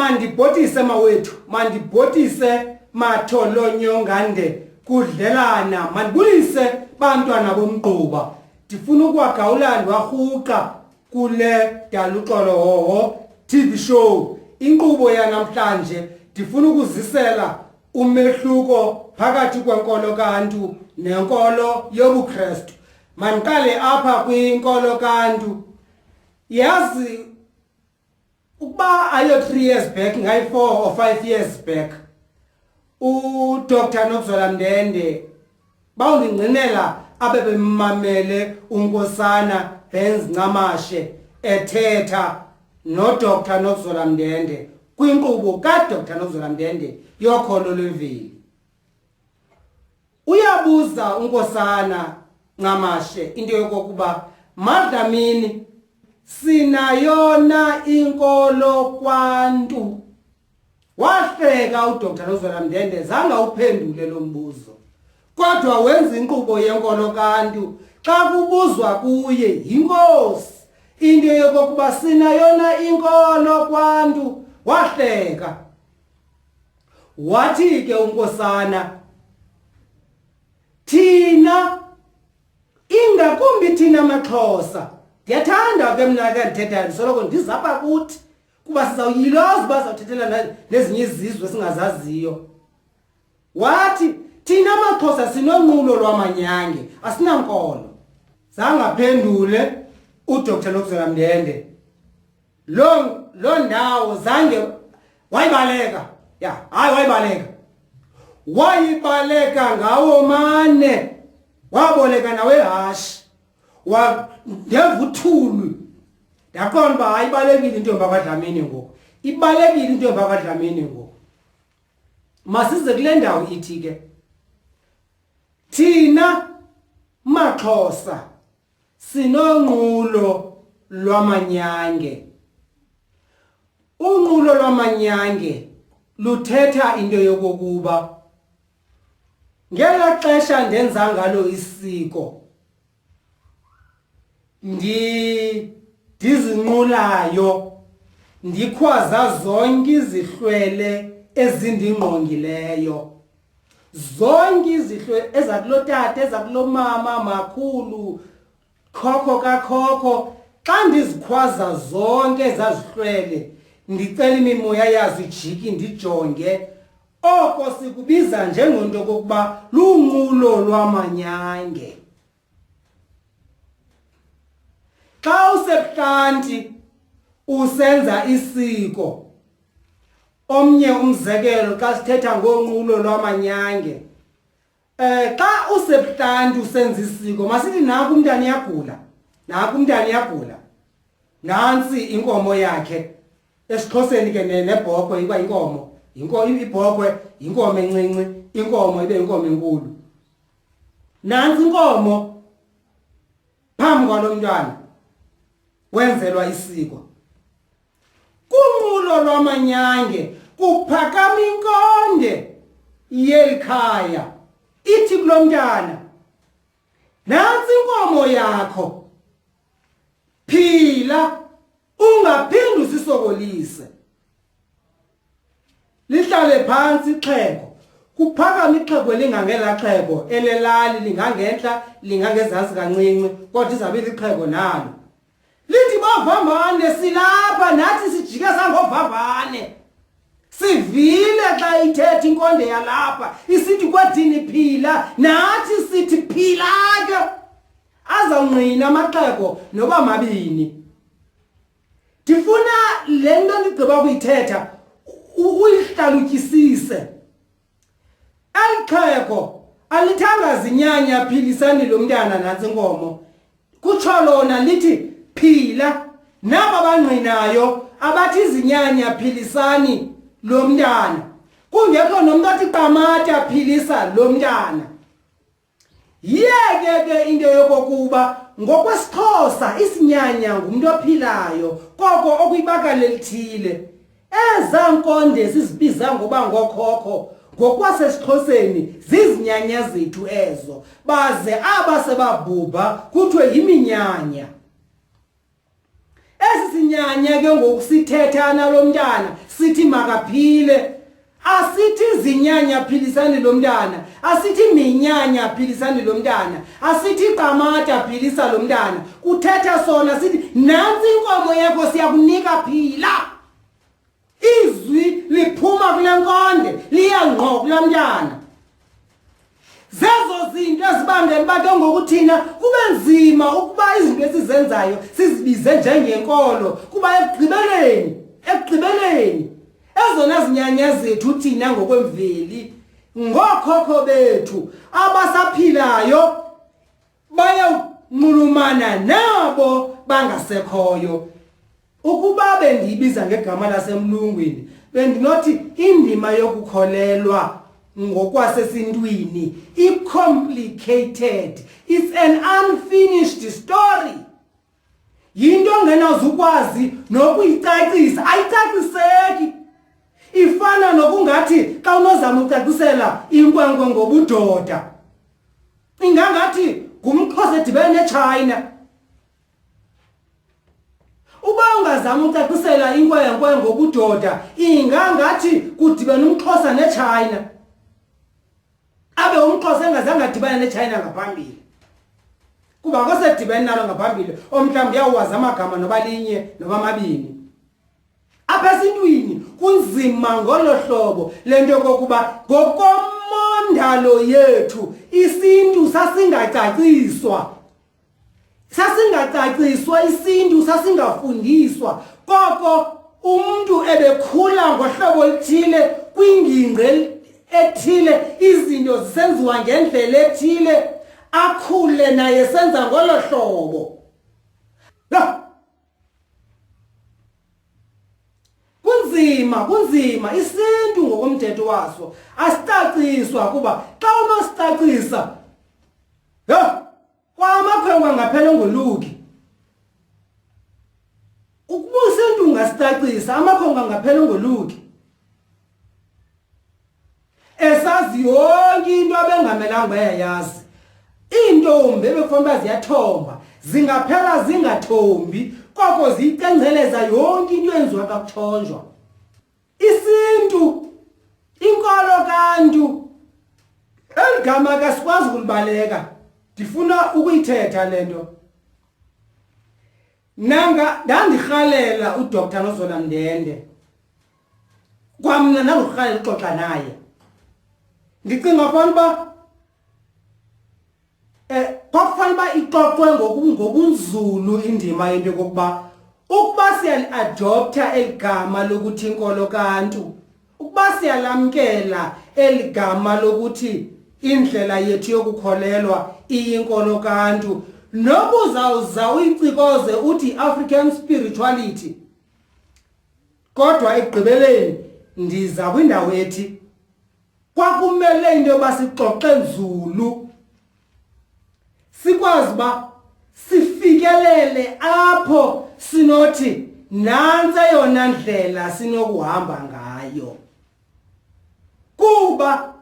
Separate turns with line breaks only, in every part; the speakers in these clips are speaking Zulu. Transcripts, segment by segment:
mandibhotise mawethu mandibhotise matholonyongande kudlelana mandibulise bantwana bomgquba ndifuna ukwagawulanda warhuqa kule Daluxolo Hoho TV show inkqubo yanamhlanje ndifuna ukuzisela umehluko phakathi kwenkolo kaNtu nenkolo yobuKristu mandiqale apha kwinkolo kaNtu yazi ukuba ayo 3 years back ngayi 4 or 5 years back Dr. Nokuzwela Mndende bawungcinela abebemamele uNkosana Benz Ncamashe ethetha no Dr. Nokuzwela Mndende kwinkqubo ka Dr. Nokuzwela Mndende yokholo lweveli uyabuza uNkosana Ncamashe into yokuba madlamini sinayona inkolo kwaNtu wahleka uDr. Nokuzwela Mndende zanga uphendule lo mbuzo kodwa wenza inkqubo yenkolo kaNtu xa kubuzwa kuye inkosi into yokuba sinayona inkolo kwaNtu wahleka wathi ke uNkosana thina ingakumbi thina amaXhosa ndiyathanda ke mina ke ndithetha soloko ndizapha kuthi kuba sizawuyiloza bazawuthethela nezinye izizwe singazaziyo wathi thina amaXhosa sinonqulo lwamanyange asinankolo zangaphendule uDr. Nokuzwela Mndende lo ndawo zange wayibaleka wayibaleka ngawo mane waboleka nawe hashi ndevuthulu ndaqonda uba ayibalekile into yobakwaDlamini ngoku ibalekile into yobakwaDlamini ngoku masize kule ndawo ithi ke thina maXhosa sinonqulo lwamanyange unqulo lwamanyange luthetha into yokuba ngela xesha ndenza ngalo isiko ndizinqulayo ndikhwaza zonke izihlwele ezindingqongileyo zonke izihlwele ezakulotata ezakulomama makhulu khokho kakhokho xa ndizikhwaza zonke ezazihlwele ndicela imimoya yazo ijiki ndijonge oko sikubiza njengento kokuba lunqulo lwamanyange xa usebuhlanti usenza isiko omnye umzekelo xa sithetha ngonqulo lwamanyange xa usebuhlanti usenza isiko masithi naku umntana iyagula nansi inkomo yakhe esiXhoseni ke nebhokhwe iba inkomo ibhokhwe inkomo encinci inkomo ibe inkomo enkulu nansi inkomo phambi kwalo mntwana wenzelwa isiko kunqulo lwamanyange kuphakama inkonde yelikhaya ithi kulo mntana nansi inkomo yakho phila ungaphindi usisokolise lihlale phansi ixhego kuphakama ixhego elingangela xhego elelali lingangentla lingangezantsi kancinci kodwa izabe lixhego nalo lithi bavavane silapha nathi sijike sangovavane sivile xa ithetha inkonde yalapha isithi kwadini phila nathi sithi phila ke azawungqina amaxhego noba mabini ndifuna le nto ndigqiba kuyithetha uyihlalutyisise elixhego alithanga zinyanya philisani lo mntana nantsi inkomo kutsho lona lithi phila naba bangqinayo abathi izinyanya philisani lo mntana kungekho nomuntu athi qamata philisa lo mntana yeke ke into yokokuba ngokwesiXhosa isinyanya ngumuntu ophilayo koko okuyibakala elithile ezankonde sizibiza ngoba ngokhokho ngokwasesiXhoseni zizinyanya zethu ezo baze aba sebabhubha kuthiwe yiminyanya Esisinyanya ke ngokusithetha nalomntana sithi makaphile. Asithi zinyanya philisani lomntana, asithi minyanya philisani lomntana, asithi qamata philisa lomntana. Kuthetha sona sithi nansi inkomo yakho siyakunika phila. Izwi liphuma kule nkonde liyangqo kulomntana. Zezo zinto ezibangela bake ngokuthina kube nzima ukuba izinto esizenzayo sizibize njengenkolo kuba ekugqibeleni ezona zinyanya zethu thina ngokwemveli ngokhokho bethu abasaphilayo bayanqulumana nabo bangasekhoyo. Ukuba bendiyibiza ngegama lasemlungwini bendinothi indima yokukholelwa ngokwasesintwini i-complicated. It's an unfinished story. Yinto ngenazukwazi nokuyicacisa, ayicaciseki. Ifana nokungathi xa unozama ucacisela inkwenkwe ngobudoda ingangathi ngumXhosa edibene neChina. Uba ungazama ucacisela inkwenkwe ngobudoda ingangathi kudibene umXhosa neChina. Abe umXhosa engazange adibane neChina ngaphambili. Kuba kosedibene nalo ngaphambili omhlawumbe uyawazi amagama noba linye noba amabini. Apha esintwini kunzima ngolo hlobo lento kokuba ngokomondalo yethu isintu sasingacaciswa isintu sasingafundiswa. Koko umuntu ebekhula ngohlobo oluthile kwingingqi ethile, izinto zisenziwa ngendlela ethile, akhule naye senza ngolo hlobo. Kunzima isintu ngokomthetho waso asicaciswa kuba xa unosicacisa kwamakhwenkwe ngaphela ngoluki. Ukuba isintu ungasicacisa amakhwenkwe ngaphela ngoluki. Esazi yonke into abengamelanga bayayazi. Iintombi ebekufanele ziyathomba zingaphela zingathombi koko ziyicengceleza yonke into yenziwa kakuthonjwa. Isintu inkolo kantu eligama kasikwazi ukulibaleka. Ndifuna ukuyithetha lento. Nanga ndandirhalela uDr Nozola Mndende. Kwamna nangirhalela uxoxa naye. Ndicinga fanele kwakufanele ixoxwe ngobunzulu indima yento yokuba ukuba siyali-adoptha eligama lokuthi inkolo kantu, ukuba siyalamkela eligama lokuthi indlela yethu yokukholelwa iyinkolo kantu, nobuzawuza uyicikoze uthi African spirituality, kodwa ekugqibeleni ndiza kwindawo ethi kwakumele into yoba sixoxe nzulu sikwazi uba sifikelele apho sinothi nantsi eyona ndlela sinokuhamba ngayo. Kuba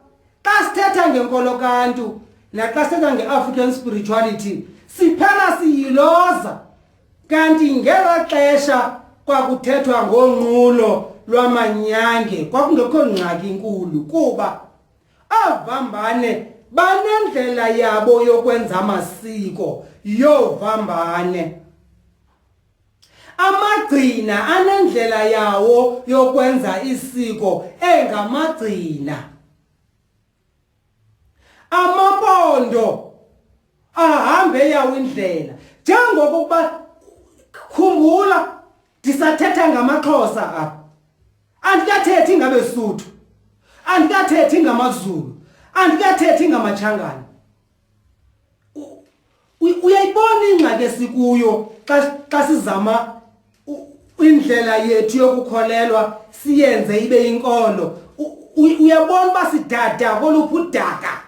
xa sithetha ngenkolo kantu naxa sithetha nge-African spirituality siphela siyiloza, kanti ngelo xesha kwakuthethwa ngonqulo lwamanyange kwakungekho ngxaki inkulu kuba avambane banendlela yabo yokwenza amasiko yovambane. Amagcina anendlela yawo yokwenza isiko engamagcina. Amabondo ahambe yawo indlela njengokuba khumbula ndisathetha ngamaXhosa apha. Andikathethi ngabeSuthu, andikathethi ngamaZulu, andikathethi ngamaChangana. Uyayibona ingxaki esikuyo xa sizama indlela yethu yokukholelwa siyenze ibe inkolo. Uyabona uba sidada koluphi udaka.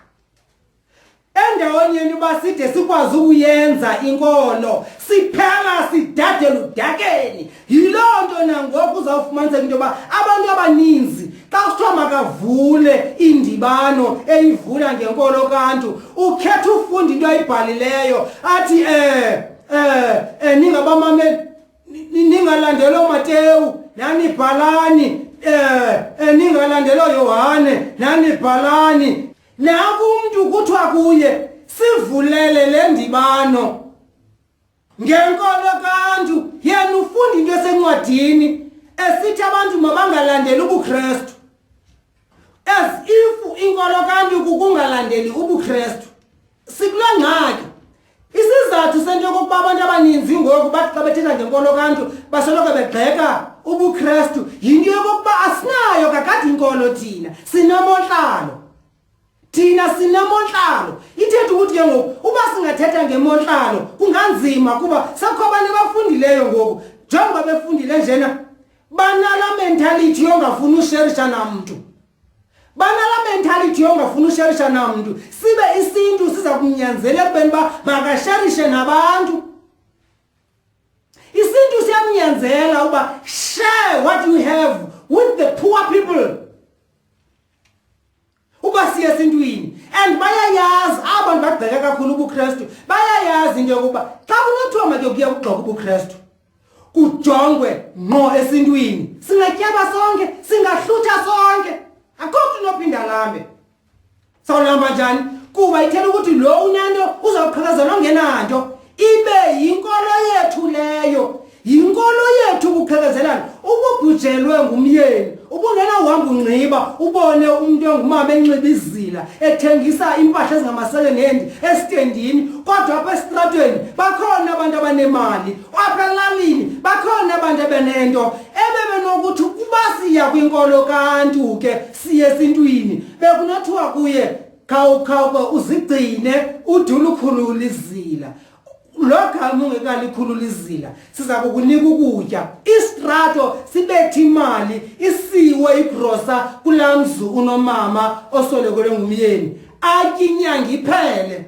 Endaweni uba side sikwazi ukuyenza inkolo siphela sidadela udakeni. Yiloo nto nangoku uzawufumaniseka into yoba abantu abaninzi xa kuthiwa makavule indibano eyivula ngenkolo kantu ukhetha ufunda into ayibhalileyo athi ningabamameli ningalandelo Mateyu nani bhalani ningalandelo Yohane nani bhalani naku umuntu kuthiwa kuye sivulele le ndibano ngenkolo kaNtu yena ufunda into esencwadini esithi abantu mabangalandeli ubuKristu as if inkolo kaNtu kukungalandeli ubuKristu sikulangaki isizathu sento kokuba abantu abaninzi ngoku bathi xa bethetha ngenkolo kaNtu basoloko begxeka ubuKristu yinto yokuba asinayo kakade inkolo thina sinamonhlalo ithetha ukuthi ke ngoku uba singathetha ngemonhlalo kunganzima kuba sekho abantu abafundileyo ngoku njengoba befundile njena banala mentality yongafuna usherisha namuntu sibe isintu siza kumnyanzela ekubeni ba makasherishe nabantu isintu siyamnyanzela uba share what you have with the poor people uba siya esintwini and bayayazi abantu bagxeka kakhulu ubuKristu bayayazi into yokuba xa kunothiwa make kuya kugxoka ubuKristu kujongwe ngqo esintwini singatyaba sonke singahlutha sonke akukho nophinda lambe sawulamba njani kuba ithela ukuthi lo unanto uzawuqhakazelwa ngenanto ibe yinkolo yethu leyo yinkolo yethu ukuqhakazelana ububhujelwe ngumyeni ubungena uhamba ungqiba ubone umuntu ongumama enxiba izila ethengisa impahla ezingamasekendi estendini kodwa apha estratweni bakhona abantu abanemali apha elalini bakhona abantu abenento ebebenokuthi kuba siya kwinkolo kaNtu ke siye esintwini bekunothiwa kuye khawukhawu uzigcine udulukhulula izila lokho ungekalikhulula izila siza kukunika ukutya istrato sibethi imali isiwe igrosa kulamzu unomama osolekelwe ngumyeni akinyanga iphele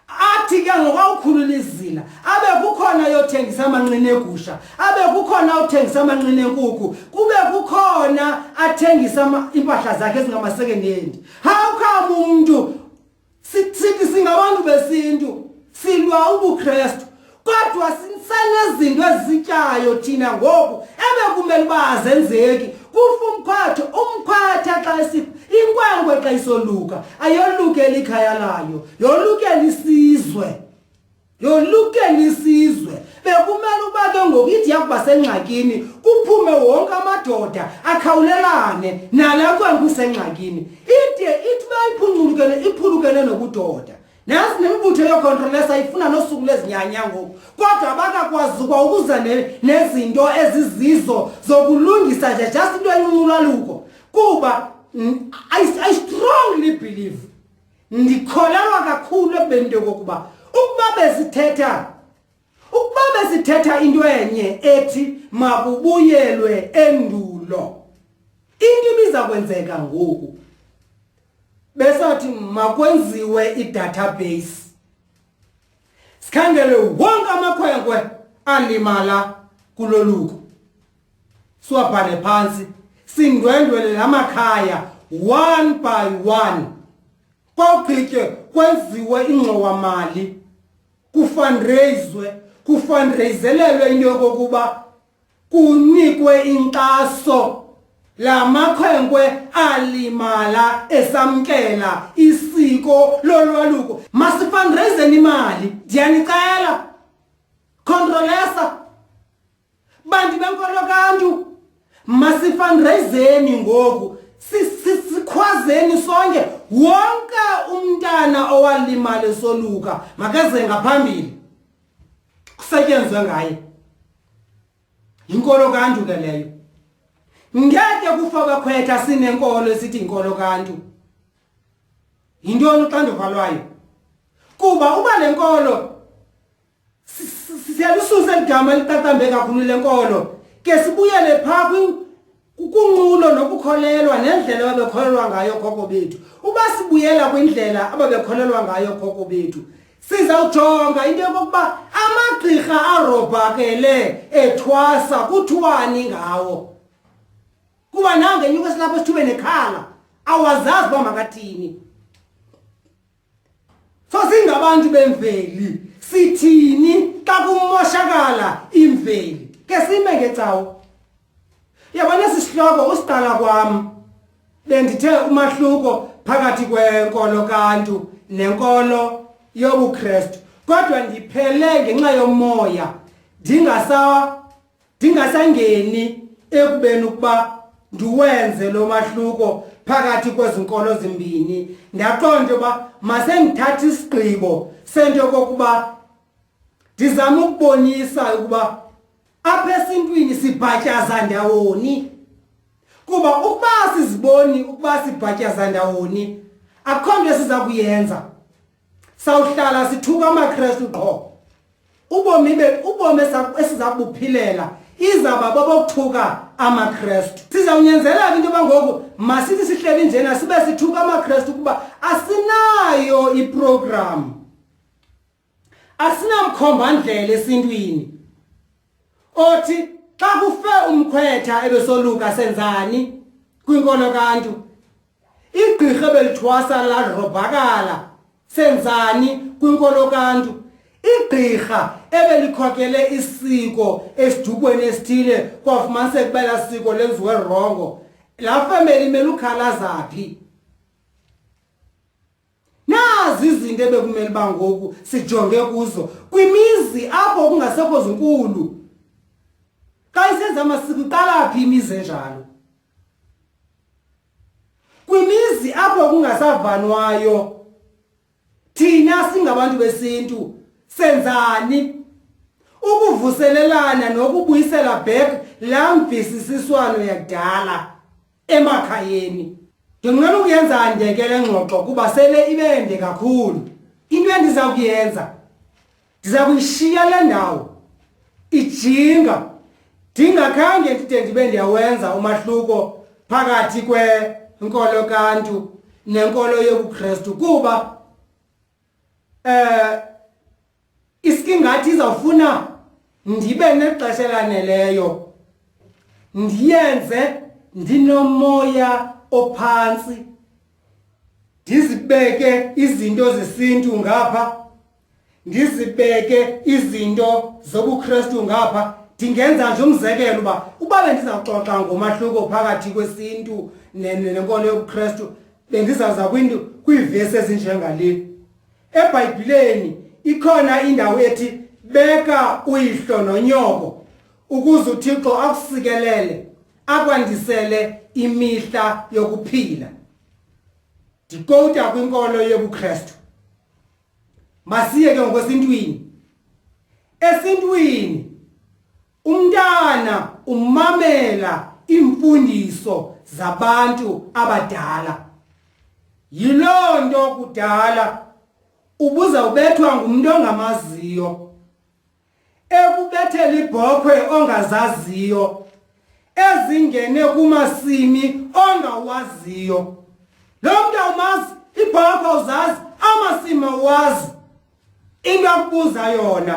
athi ke ngokukhulula izila abe kukhona yothengisa amanqine egusha abe kukhona uthengisa amanqine enkukhu kube kukhona athengisa impahla zakhe ezingamasekendi how come umuntu sithi singabantu besintu silwa ubuKristu kodwa sinezinto ezityayo thina ngoku ebekumele bazenzeki kufa umkhwatha xa isipha inkwenkwe xa isoluka ayolukela ikhaya layo yolukela isizwe bekumele uba ke ngoku ithi yakuba sengxakini kuphume wonke amadoda akhawulelane nalapho angusengxakini ithi iphulukele nobudoda nasi nemibutho yocontrolesa ifuna nosuku lezinyanya ngoku kodwa abakakwazi ukuza nezinto ezizizo zokulungisa nje just into enqulaluko kuba I strongly believe ndikholelwa kakhulu ebente kokuba ukuba besithetha into enye ethi makubuyelwe endulo into ibiza kwenzeka ngoku besathi makwenziwe idatabase sikhangele wonke amakhwenkwe alimala kuloluko siwabhale phansi sindwendwele lamakhaya one by one kwawugqitye kwenziwe ingxowamali kufundraiselelwe into yokokuba kunikwe inkxaso lamakhwenkwe alimala esamkela isiko lolwaluko masifundraiseni imali ndiyanicela controlesa bantu benkolo kaNtu masifundraiseni ngoku sikhwazeni sonke wonke umntana owalimala esoluka makeze ngaphambili kusetyenzwe ngaye inkolo kaNtu ke leyo ngeke kufa bakhwetha sinenkolo esithi inkolo kaNtu yintoni uxanduva lwayo kuba uba lenkolo siyalususa igama liqaqambe kakhulu lenkolo ke sibuyele pha kunqulo nokukholelwa nendlela ababekholelwa ngayo khokho bethu uba sibuyela kwindlela ababekholelwa ngayo khokho bethu sizawujonga into yokuba amagqirha arobhakele ethwasa kuthiwani ngawo kuba nange nyuke silapho sithube nekhala awazazi ba makathini so singabantu bemveli sithini xa kumoshakala imveli ke sime ngecawu yabona sisihloko usiqala kwami bendithe umahluko phakathi kwenkolo kaNtu nenkolo yobuKristu kodwa ndiphele ngenxa yomoya ndingasangeni ekubeni ukuba ndiwenze lo mahluko phakathi kwezinkolo zimbini ndaqonda uba masengithatha isigqibo sento kokuba ndizama ukubonisa ukuba apha esintwini sibhatyaza ndawoni kuba ukuba siziboni ukuba sibhatyaza ndawoni akukho nto siza kuyenza sawuhlala sithuka amaKristu qho ubomi esiza kubuphilela izaba bobokuthuka amaKristu sizawunyanzeleka into bangoku masithi sihleli njena sibe sithuka amaKristu kuba asinayo iprogram asinamkhombandlela esintwini othi xa kufe umkhwetha ebesoluka senzani kwinkolo kaNtu igqirha belithwasa ladrobhakala senzani kwinkolo kaNtu igqirha ebelikhokele isiko esidubweni esithile kwafumaniseka ukuba la siko lenziwe rongo la family melukhalaza phi nazi izinto ebekumele bangoku sijonge kuzo kwimizi apho kungasekho zinkulu xa isenza amasiko iqala phi imizi enjalo kwimizi apho kungasavanwayo thina singabantu besintu senzani ukuvuselelana nokubuyisela back la mvisisiswano yakudala emakhayeni ndinqena ukuyenza ndekele ngxoxo kuba sele ibende kakhulu into endiza kuyenza ndiza kuyishiya le ndawo ijinga ndingakhange ndide ndibe ndiyawenza umahluko phakathi kwenkolo kaNtu nenkolo yobuKristu kuba isingathi izawufuna ndibe nexesha laneleyo ndiyenze ndinomoya ophantsi ndizibeke izinto zesintu ngapha ndizibeke izinto zobuKristu ngapha ndingenza nje umzekelo uba bendizawuxoxa ngomahluko phakathi kwesintu nenkolo yobuKristu bendizawuza kwiivesi ezinjengale eBhayibhileni ikhona indawo ethi beka uyihlo nonyoko ukuze uThixo akusikelele akwandisele imihla yokuphila ndikota kwinkolo yobuKristu masiye ke ngokwesintwini esintwini umntana umamela imfundiso zabantu abadala yiloo nto kudala ubuza ubethwa ngumuntu ongamaziyo ekubethela ibhokhwe ongazaziyo ezingene kumasimi ongawaziyo lo mntu awumazi ibhokhwe uzazi amasimi awazi into akubuza yona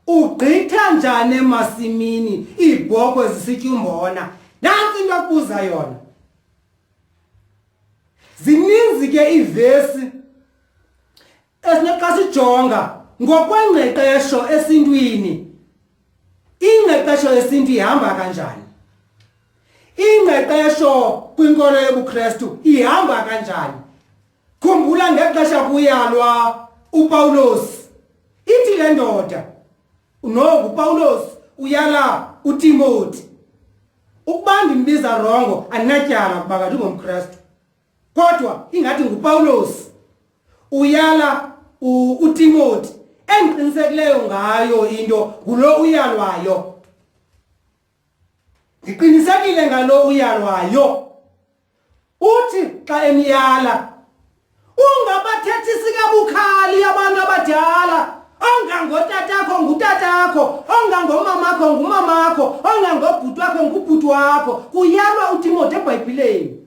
ugqitha njani emasimini ibhokhwe zisitya umbona nansi into akubuza yona zininzi ke ivesi esinaxa sijonga ngokwengqeqesho esintwini ingqeqesho yesintu ihamba kanjani ingqeqesho kwinkolo yobuKristu ihamba kanjani khumbula ngexesha kuyalwa uPawulos ithi le ndoda uPawulos uyala uTimothy ukuba ndimbiza rongo andinatyala kuba kanti ungumKristu kodwa ingathi nguPawulos uyala uTimothy endiqinisekileyo ngayo into ngulo uyalwayo ndiqinisekile ngalo uyalwayo uthi xa emyala ungabathethisi kabukhali abantu abadala ongangotatakho ngutatakho ongangomamakho ngumamakho ongangobhuti wakho ngubhuti wakho kuyalwa uTimothy eBhayibhileni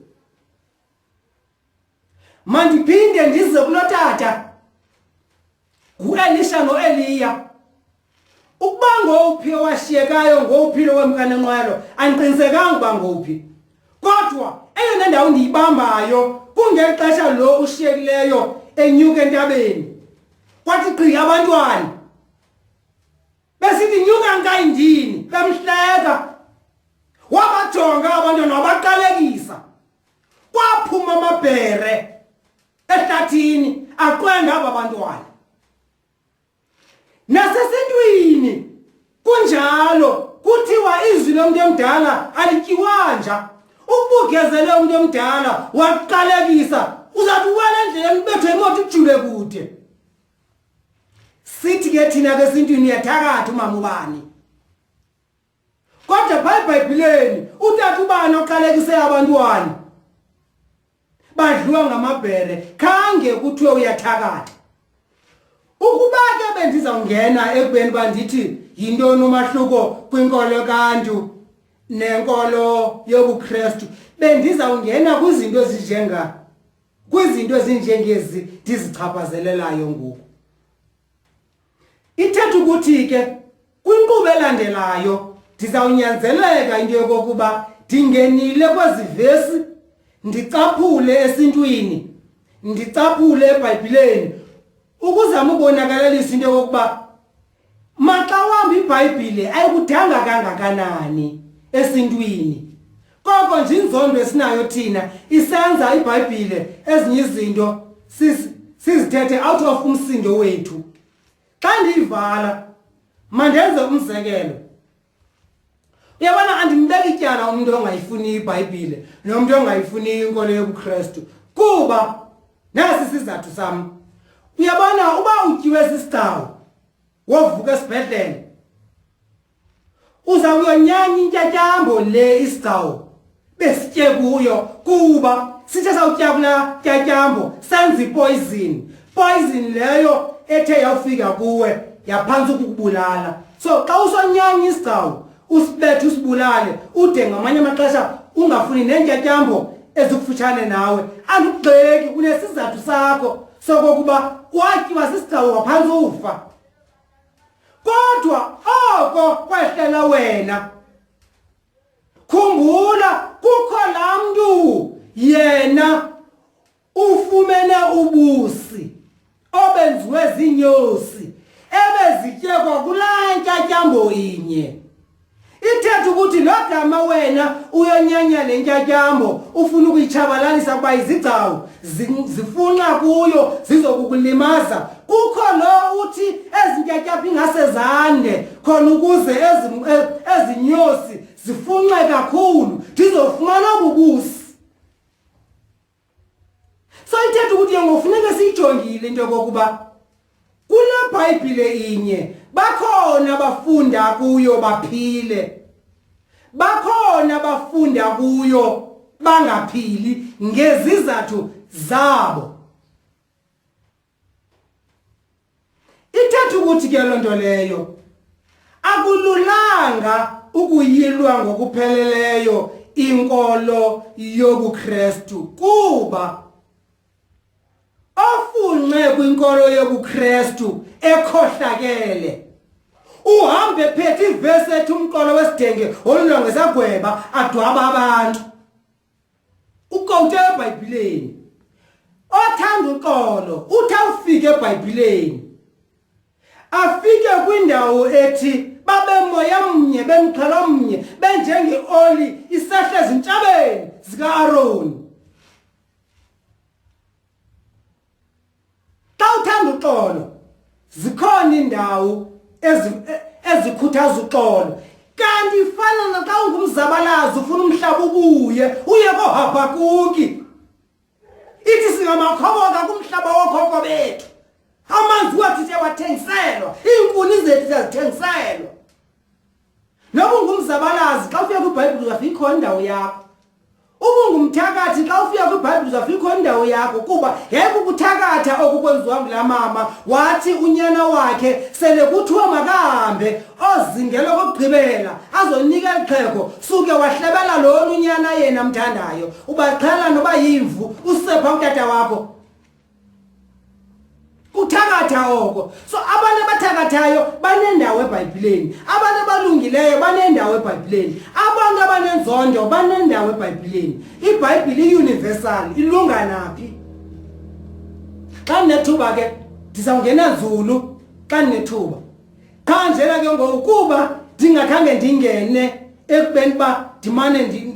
mandiphinde ndize kulotata nguElisha noEliya ukuba ngowuphi washiyekayo ngowuphi wemkanenqwelo andiqinisekanga ukuba ngowuphi kodwa eyona ndawo ndiyibambayo kungexesha lo ushiyekileyo enyuka entabeni kwathi gqi abantwana besithi nyuka ngayindini bemhleka wabajonga abantwana wabaqalekisa kwaphuma amabhere ehlathini aqwenga abantwana nasesintwini kunjalo kuthiwa izwi lomuntu omdala alityiwanja ubugezele umuntu omdala waqalekisa uzathi wena endleleni ubethwe imoto ijule kude sithi ke thina ke sintwini yathakatha umama ubani kodwa eBhayibhelini utata ubani oqalekise abantwana badliwa ngamabhere khange kuthiwe uyathakatha ukuba ke bendizawungena ekubeni bandithi yintoni umahluko kwinkolo kaNtu nenkolo yobuKristu bendizawungena kwizinto ezinjengezi dizichaphazelelayo ngoku ithetha ukuthi ke kwinkqubo elandelayo ndizawunyanzeleka into yokokuba ndingenile kwezi vesi ndicaphule esintwini ndicaphule eBhayibhelini ukuzama ubonakalisa into yokuba maxa wambi iBhayibhile ayikudanga kangakanani esintwini koko nje inzondo esinayo thina isenza iBhayibhile ezinye izinto sizithethe out of umsindo wethu xa ndiyivala mandenze umzekelo uyabona andimbeki ityala umuntu ongayifuni iBhayibhile nomuntu ongayifuni inkolo yobuKristu kuba nasi sizathu sami uyabona uba utyiwe sisicawu wovuka esibhedlele uzawuyonyanya intyatyambo le isicawu besitye kuyo kuba sithe sawutya kula tyatyambo senza poison leyo ethe yawufika kuwe yaphantsi ukukubulala so xa usonyanya isicawu usibethe usibulale ude ngamanye amaxesha ungafuni nentyatyambo ezikufutshane nawe andugxeki kunesizathu sakho sokokuba watyiwa sisicawu waphantsi ufa kodwa oko kwehlela wena khumbula kukho laa mntu yena ufumene ubusi obenziwe ziinyosi ebezityekwa kulaa ntyatyambo inye ithetha ukuthi lo gama wena uyonyanya le ntyatyambo ufuna ukuyitshabalalisa kuba izigcawu zifunxa kuyo zizokukulimaza kukho lo uthi ezi ntyatyapha ingase zande khona ukuze ezinyosi zifunxe kakhulu ndizofumana ububusi so ithetha ukuthi ngofuneka siyijongile into yokokuba kule Bhayibhile inye bakhona bafunda kuyo baphile bakhona bafunda kuyo bangaphili ngezizathu zabo ithetha ukuthi ke lonto leyo akululanga ukuyilwa ngokupheleleyo inkolo yobuKristu kuba ofunxe kwinkolo yobuKristu ekhohlakele uhambe phethe ivesi ethi umqolo wesidenge olulongezagweba adwaba abantu ukonke eBhayibhelini othanda uqolo uthi awufike eBhayibhelini afike kwindawo ethi babe moya mnye bemxhelo mnye benjengeoli isehla ezintshabeni zikaAroni uthanda uxolo zikhona indawo ezikhuthaza uxolo kanti ifana naxa ungumzabalazi ufuna umhlaba ubuye uye koHabhakuki ithi singamakhoboka kumhlaba wokhokho bethu amanzi wathi siyawathengiselwa iinkuni zethu siyazithengiselwa noba ungumzabalazi xa ufika kwiBhayibhile uzafika ikhona indawo yakho ubungumthakathi xa ufika kwiBhayibhile uzafika indawo yakho kuba yeke ukuthakatha okukwenziwa ngula mama wathi unyana wakhe sele kuthiwa makahambe ozingela kokugqibela azonika ixhego suke wahlebela lo unyana yena mthandayo ubaxhela noba yimvu usepha utata wakho uthakatha oko so abantu abathakathayo banendawo eBhayibhelini abantu abalungileyo banendawo eBhayibhelini abantu abanenzondo banendawo eBhayibhelini iBhayibhile iuniversal ilunga naphi xa nethuba ke ndizawungena nzulu xa nethuba Qha njena ke ngokuba ndingakhange ndingene ekubeni ba ndimane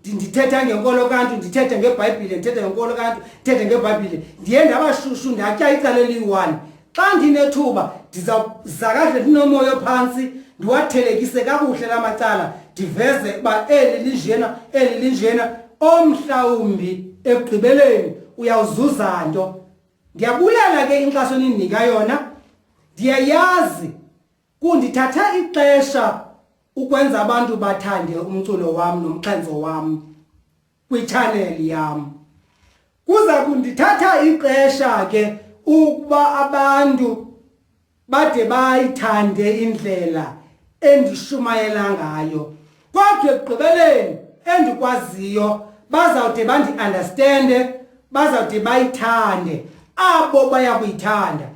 ndithetha ngenkolo kantu ndithethe ngeBhayibhile ndithethe ngenkolo kantu ndithethe ngeBhayibhile ndiye ndabashushu ndakya icala eliyi-1 xa ndinethuba ndizawuza kahle ndinomoya phansi ndiwathelekise kakuhle lamacala ndiveze uba eli linjena omhlawumbi ekugqibeleni uyawuzuza nto. Ndiyabulela ke inkxaso eninika yona. Ndiyayazi kundithatha ixesha ukwenza abantu bathande umculo wam nomxhenzo wam kwi-channel yam. Kuza kundithatha ixesha ke ukuba abantu bade bayithande indlela endishumayela ngayo. Kodwa ekugqibeleni endikwaziyo bazawude bandi-understande, bazawude bayithande abo baya kuyithanda.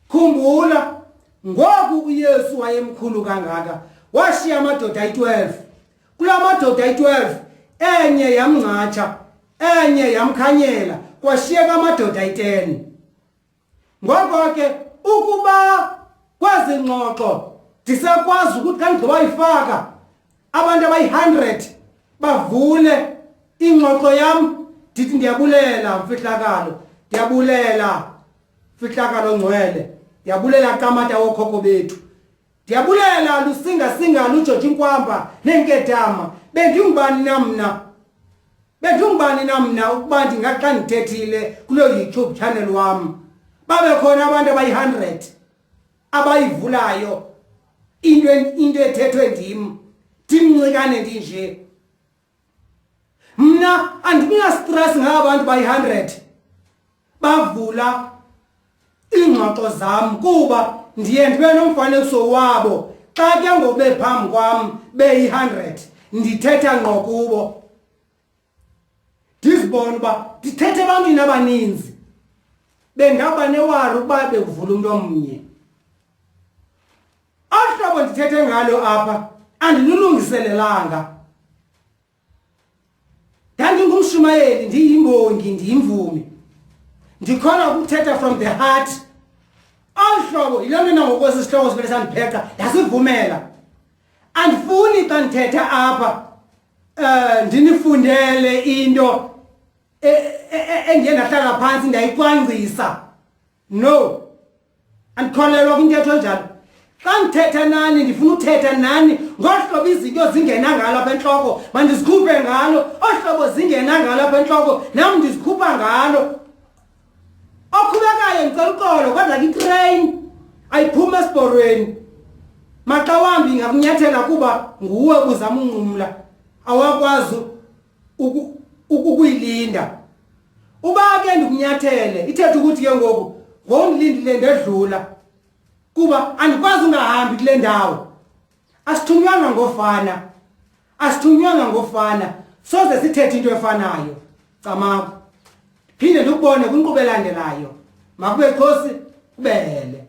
Khumbula ngoku uYesu wayemkhulu kangaka washiya amadoda ayi-12. Kula madoda ayi-12 enye yamncatsha, enye yamkhanyela, kwashiyeka amadoda ayi-10. Ngoko ke ukuba kwezi ngxoxo ndisakwazi ukuthi xa ndigqibayifaka abantu abayi-100 bavule ingxoxo yam, ndithi ndiyabulela mfihlakalo, ndiyabulela mfihlakalo ngcwele, ndiyabulela Qamata wokhokho bethu, ndiyabulela Lusinga luJoji Nkwamba neNkedama. Bendingubani na mna ukuba ndingaxa ndithethile kulo YouTube channel wam babe khona abantu abayi-100 abayivulayo into ethethwe ndim ndimncikane ndinje. Mna andinastress ngabantu bayi-100 bavula iingxoxo zam kuba ndiye ndibe nomfanekiso wabo xa ke ngobe phambi kwam beyi-100 ndithetha ngqo kubo. Ndizibona uba ndithethe ebantwini abaninzi bengaba newari ukuba bekuvula umntu omnye. Ahlobo ndithethe ngalo apha andilulungiselelanga. Ndandingumshumayeli, ndiyimbongi, ndiyimvumi, ndikhona ukuthetha from the heart. Ahlobo yiloo nto nangoku esi sihloko sivele sandipheqa ndasivumela. Andifuni xa ndithetha apha ndinifundele into endiye ndahlala phantsi ndayicwangcisa. No, andikholelwa kwintetho enjalo. Xa ndithetha nani ndifuna uthetha nani ngohlobo izinto zingena ngalo apha entloko mandizikhuphe ngalo, ohlobo zingena ngalo apha entloko nam ndizikhupha ngalo. Oqhubekayo ngicela uxolo kodwa ke itrain ayiphuma esiporweni. Maxa wambi ngakunyathela kuba nguwe uzama unqumla awakwazi ukuyilinda. Uba ke ndikunyathele ithetha ukuthi ke ngoku ngondilindile ndedlula kuba andikwazi ungahambi kule ndawo. Asithunywanga ngofana, soze sithethe into efanayo. Camako phinde ndikubone kwinkqubo elandelayo. Makube Khosi kubele.